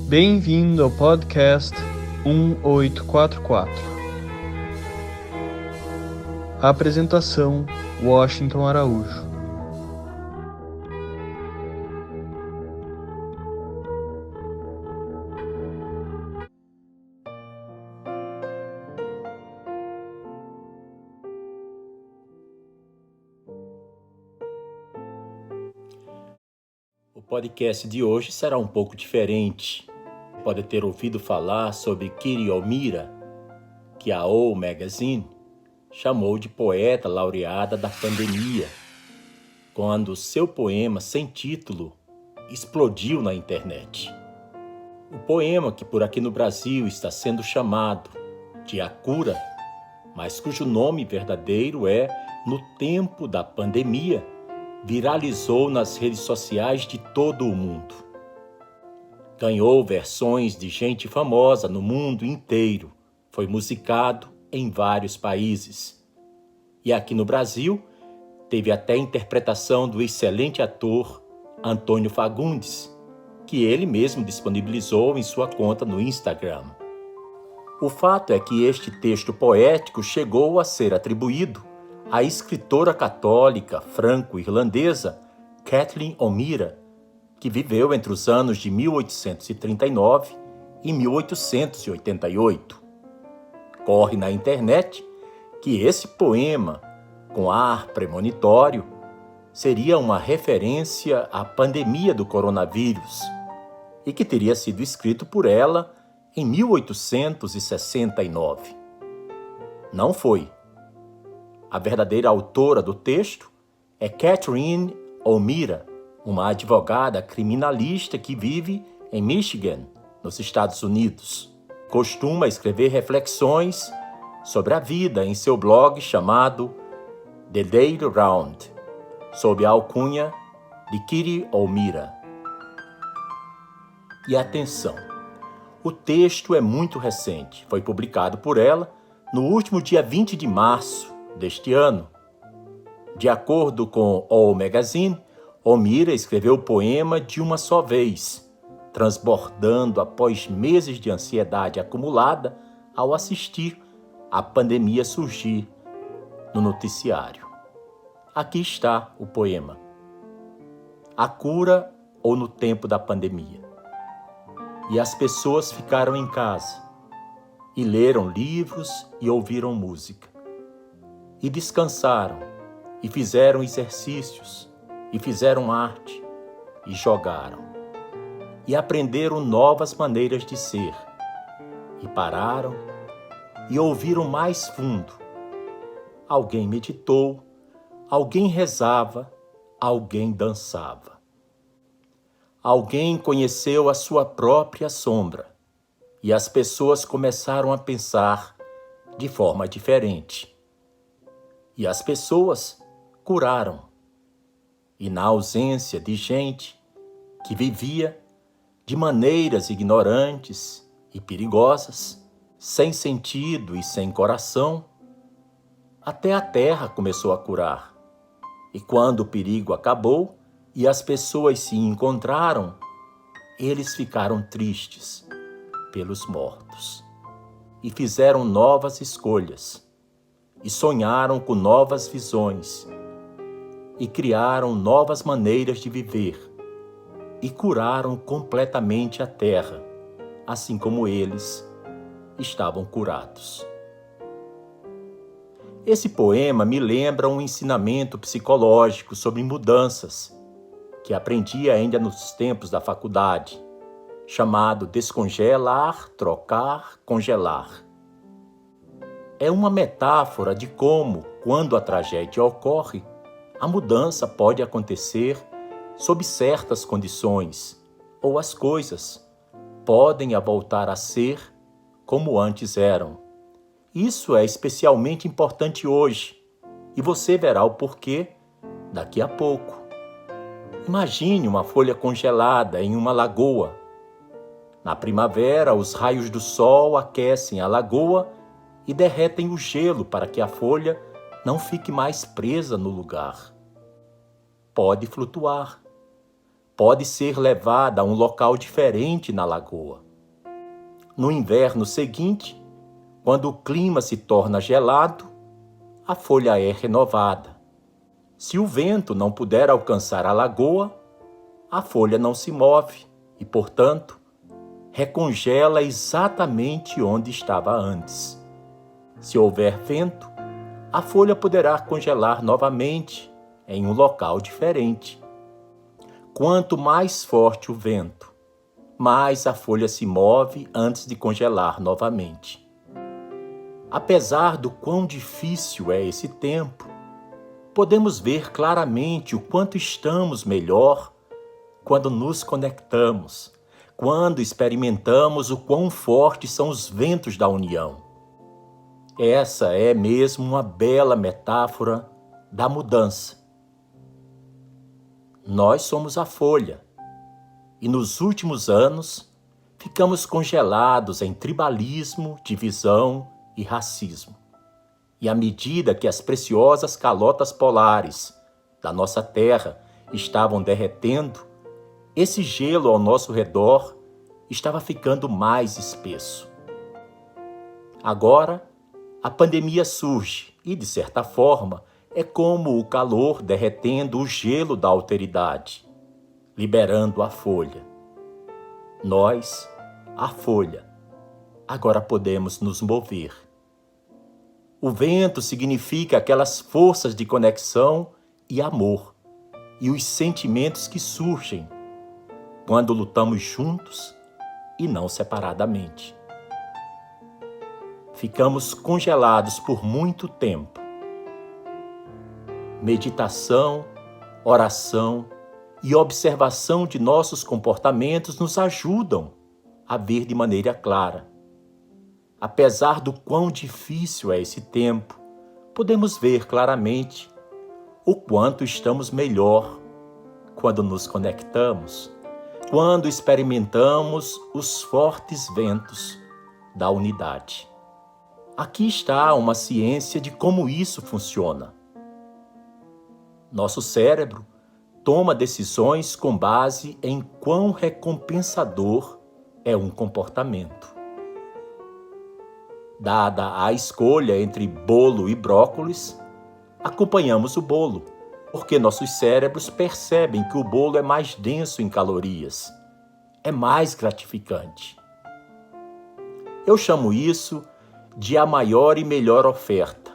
Bem-vindo ao podcast 1844. A apresentação: Washington Araújo. O podcast de hoje será um pouco diferente. Pode ter ouvido falar sobre Kiri Omiira, que a O Magazine chamou de poeta laureada da pandemia, quando seu poema sem título explodiu na internet. O poema que por aqui no Brasil está sendo chamado de A Cura, mas cujo nome verdadeiro é No Tempo da Pandemia, viralizou nas redes sociais de todo o mundo. Ganhou versões de gente famosa no mundo inteiro, foi musicado em vários países. E aqui no Brasil, teve até interpretação do excelente ator Antônio Fagundes, que ele mesmo disponibilizou em sua conta no Instagram. O fato é que este texto poético chegou a ser atribuído à escritora católica franco-irlandesa Kathleen O'Meara, que viveu entre os anos de 1839 e 1888. Corre na internet que esse poema, com ar premonitório, seria uma referência à pandemia do coronavírus e que teria sido escrito por ela em 1869. Não foi. A verdadeira autora do texto é Kathleen O'Meara, uma advogada criminalista que vive em Michigan, nos Estados Unidos. Costuma escrever reflexões sobre a vida em seu blog chamado The Daily Round, sob a alcunha de Kiri Omiira. E atenção, o texto é muito recente, foi publicado por ela no último dia 20 de março deste ano. De acordo com O Magazine, Omiira escreveu o poema de uma só vez, transbordando após meses de ansiedade acumulada ao assistir a pandemia surgir no noticiário. Aqui está o poema. A cura ou no tempo da pandemia. E as pessoas ficaram em casa, e leram livros e ouviram música. E descansaram, e fizeram exercícios, e fizeram arte, e jogaram. E aprenderam novas maneiras de ser. E pararam, e ouviram mais fundo. Alguém meditou, alguém rezava, alguém dançava. Alguém conheceu a sua própria sombra, e as pessoas começaram a pensar de forma diferente. E as pessoas curaram. E na ausência de gente que vivia de maneiras ignorantes e perigosas, sem sentido e sem coração, até a terra começou a curar. E quando o perigo acabou e as pessoas se encontraram, eles ficaram tristes pelos mortos. E fizeram novas escolhas. E sonharam com novas visões, e criaram novas maneiras de viver, e curaram completamente a terra, assim como eles estavam curados. Esse poema me lembra um ensinamento psicológico sobre mudanças, que aprendi ainda nos tempos da faculdade, chamado descongelar, trocar, congelar. É uma metáfora de como, quando a tragédia ocorre, a mudança pode acontecer sob certas condições, ou as coisas podem voltar a ser como antes eram. Isso é especialmente importante hoje, e você verá o porquê daqui a pouco. Imagine uma folha congelada em uma lagoa. Na primavera, os raios do sol aquecem a lagoa e derretem o gelo para que a folha não fique mais presa no lugar. Pode flutuar. pode ser levada a um local diferente na lagoa. No inverno seguinte, quando o clima se torna gelado, a folha é renovada. Se o vento não puder alcançar a lagoa, a folha não se move e, portanto, recongela exatamente onde estava antes. Se houver vento, a folha poderá congelar novamente em um local diferente. Quanto mais forte o vento, mais a folha se move antes de congelar novamente. Apesar do quão difícil é esse tempo, podemos ver claramente o quanto estamos melhor quando nos conectamos, quando experimentamos o quão fortes são os ventos da união. Essa é mesmo uma bela metáfora da mudança. Nós somos a folha, e nos últimos anos ficamos congelados em tribalismo, divisão e racismo. E à medida que as preciosas calotas polares da nossa terra estavam derretendo, esse gelo ao nosso redor estava ficando mais espesso. Agora, a pandemia surge e, de certa forma, é como o calor derretendo o gelo da alteridade, liberando a folha. Nós, a folha, agora podemos nos mover. O vento significa aquelas forças de conexão e amor, e os sentimentos que surgem quando lutamos juntos e não separadamente. Ficamos congelados por muito tempo. Meditação, oração e observação de nossos comportamentos nos ajudam a ver de maneira clara. Apesar do quão difícil é esse tempo, podemos ver claramente o quanto estamos melhor quando nos conectamos, quando experimentamos os fortes ventos da unidade. Aqui está uma ciência de como isso funciona. Nosso cérebro toma decisões com base em quão recompensador é um comportamento. Dada a escolha entre bolo e brócolis, acompanhamos o bolo, porque nossos cérebros percebem que o bolo é mais denso em calorias, é mais gratificante. Eu chamo isso de a maior e melhor oferta.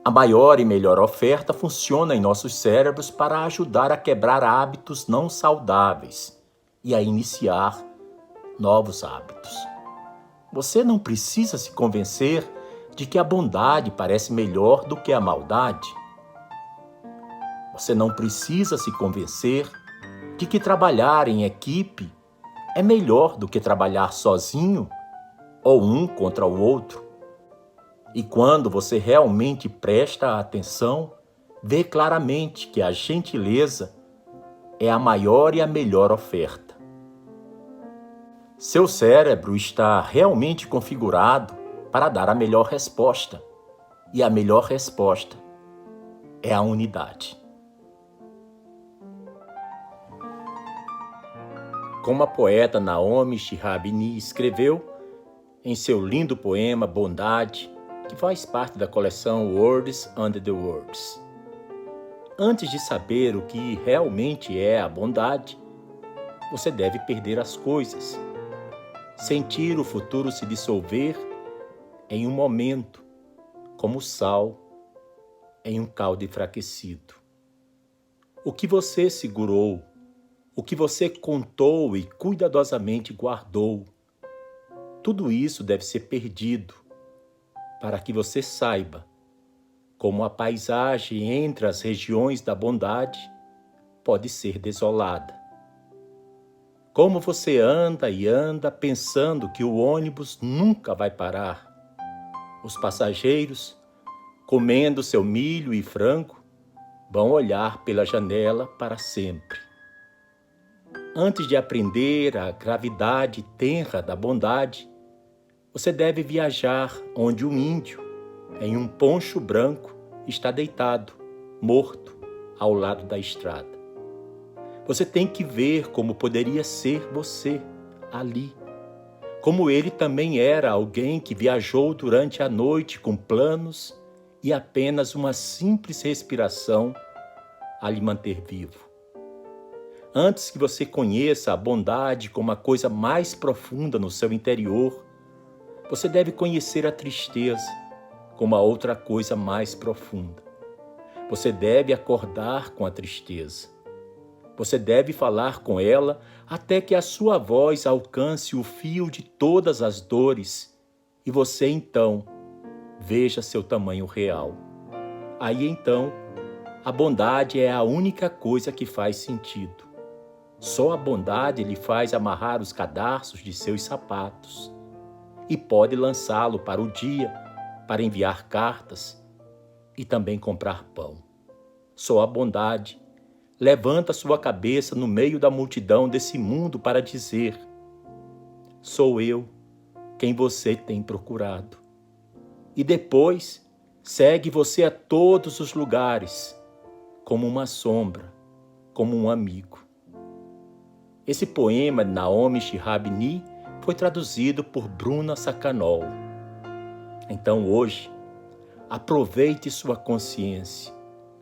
A maior e melhor oferta funciona em nossos cérebros para ajudar a quebrar hábitos não saudáveis e a iniciar novos hábitos. Você não precisa se convencer de que a bondade parece melhor do que a maldade. Você não precisa se convencer de que trabalhar em equipe é melhor do que trabalhar sozinho ou um contra o outro. E quando você realmente presta atenção, vê claramente que a gentileza é a maior e a melhor oferta. Seu cérebro está realmente configurado para dar a melhor resposta. E a melhor resposta é a unidade. Como a poeta Naomi Shihab escreveu em seu lindo poema Bondade, que faz parte da coleção Words Under the Words. Antes de saber o que realmente é a bondade, você deve perder as coisas, sentir o futuro se dissolver em um momento, como sal em um caldo enfraquecido. O que você segurou, o que você contou e cuidadosamente guardou, tudo isso deve ser perdido para que você saiba como a paisagem entre as regiões da bondade pode ser desolada. Como você anda e anda pensando que o ônibus nunca vai parar. Os passageiros, comendo seu milho e frango, vão olhar pela janela para sempre. Antes de aprender a gravidade tenra da bondade, você deve viajar onde um índio, em um poncho branco, está deitado, morto, ao lado da estrada. Você tem que ver como poderia ser você ali. Como ele também era alguém que viajou durante a noite com planos e apenas uma simples respiração a lhe manter vivo. Antes que você conheça a bondade como a coisa mais profunda no seu interior, você deve conhecer a tristeza como a outra coisa mais profunda. Você deve acordar com a tristeza. Você deve falar com ela até que a sua voz alcance o fio de todas as dores e você então veja seu tamanho real. Aí então, a bondade é a única coisa que faz sentido. Só a bondade lhe faz amarrar os cadarços de seus sapatos e pode lançá-lo para o dia, para enviar cartas e também comprar pão. Só a bondade levanta sua cabeça no meio da multidão desse mundo para dizer: sou eu quem você tem procurado. E depois segue você a todos os lugares, como uma sombra, como um amigo. Esse poema de Naomi Shihab Nye foi traduzido por Bruna Sakhanol. Então hoje, aproveite sua consciência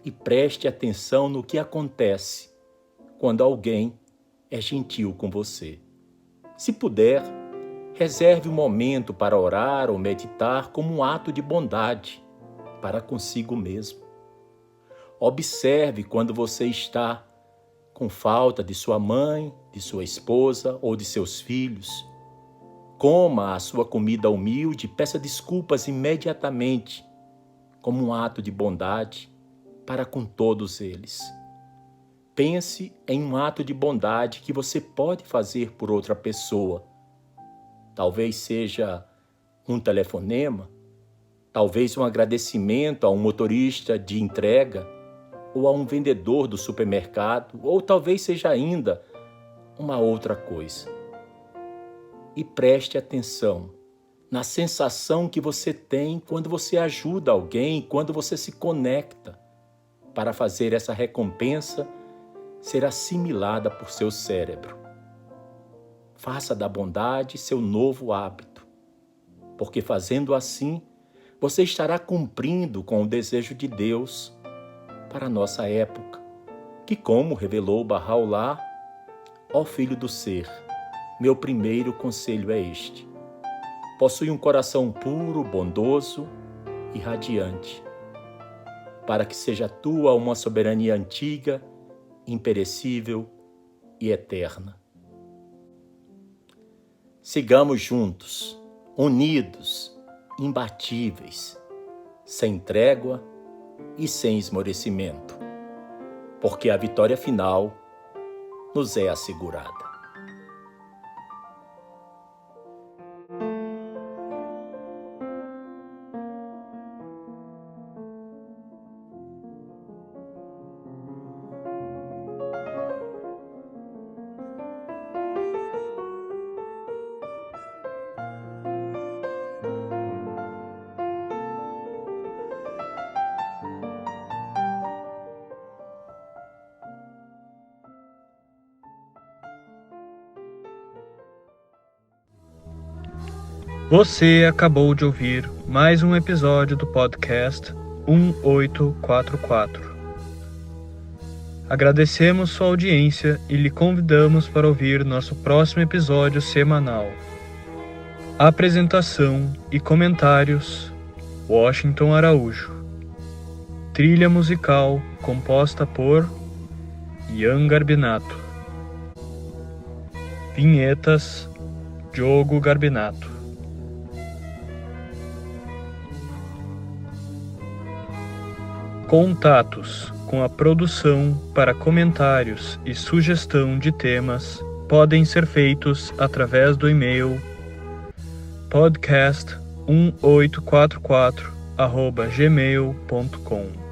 e preste atenção no que acontece quando alguém é gentil com você. Se puder, reserve um momento para orar ou meditar como um ato de bondade para consigo mesmo. Observe quando você está com falta de sua mãe, de sua esposa ou de seus filhos. Coma a sua comida humilde e peça desculpas imediatamente, como um ato de bondade para com todos eles. Pense em um ato de bondade que você pode fazer por outra pessoa. Talvez seja um telefonema, talvez um agradecimento a um motorista de entrega ou a um vendedor do supermercado, ou talvez seja ainda uma outra coisa. E preste atenção na sensação que você tem quando você ajuda alguém, quando você se conecta para fazer essa recompensa ser assimilada por seu cérebro. Faça da bondade seu novo hábito, porque fazendo assim, você estará cumprindo com o desejo de Deus para a nossa época, que, como revelou Baha'u'lláh, ó Filho do Ser, meu primeiro conselho é este: possui um coração puro, bondoso e radiante, para que seja tua uma soberania antiga, imperecível e eterna. Sigamos juntos, unidos, imbatíveis, sem trégua e sem esmorecimento, porque a vitória final nos é assegurada. Você acabou de ouvir mais um episódio do podcast 1844. Agradecemos sua audiência e lhe convidamos para ouvir nosso próximo episódio semanal. Apresentação e comentários: Washington Araújo. Trilha musical composta por Ian Garbinato. Vinhetas: Diogo Garbinato. Contatos com a produção para comentários e sugestão de temas podem ser feitos através do e-mail podcast1844@gmail.com.